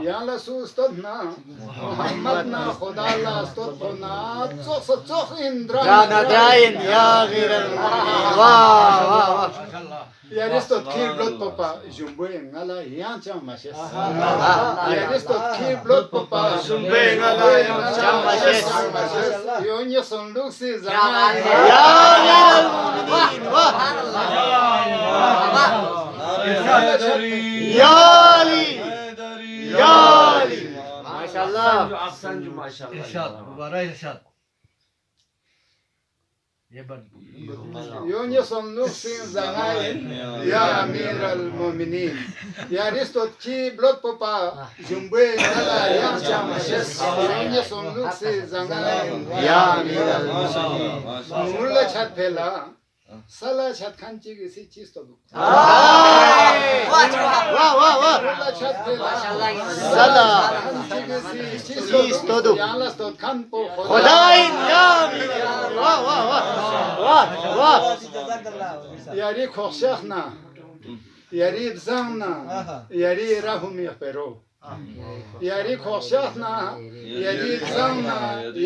Yalla sustadna Muhammadna Khudalla stadna Tsokh indra Jana dain ya ghiral Wah. Yaristot kir blot papa jumbe ngala yan cham mashes Yaristot kir blot papa Jumbe ngala yan cham mashes. Yonya sonduk si zaman Ya ghiral mu'minin. Wah. Yali. Yali. Maşallah. Ahsancı maşallah. İrşad, mübarek irşad. Yonya sonduk si zaman Ya Amir al-Mu'minin Yaristot kir blot papa jumbe ngala yan cham mashes Yonya sonduk si zaman Ya Amir al-Mu'minin. Mulla chat phela Sala chat khanchi si cheez to duk Wah. Mulla chat phela Sala khanchi si cheez to duk. Yalla stot khan po Khudain ya Amir. Wah. Yari khoshkhna Yari bzangna Yari rahum yakhpero Yari khoshkhna Yari bzangna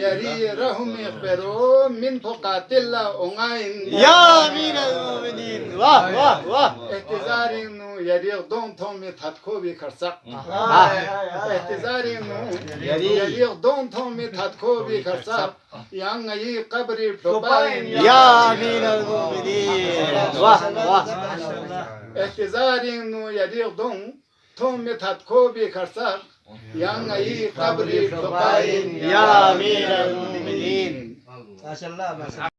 Yari rahum yakhpero Min fuqatilla ongain Ya Amir al-Mu'minin. Wah. Ehtizarin nu yari don tom mi tatko bi karsak Ehtizarin nu yari don tom mi tatko bi karsak Yang ayi qabri flopain Ya Amir al-Mu'minin. Wah. Ehtizarin nu yari don tom mi tatko bi karsak Yang ayi qabri flopain Ya Amir al-Mu'minin. Maşallah, maşallah.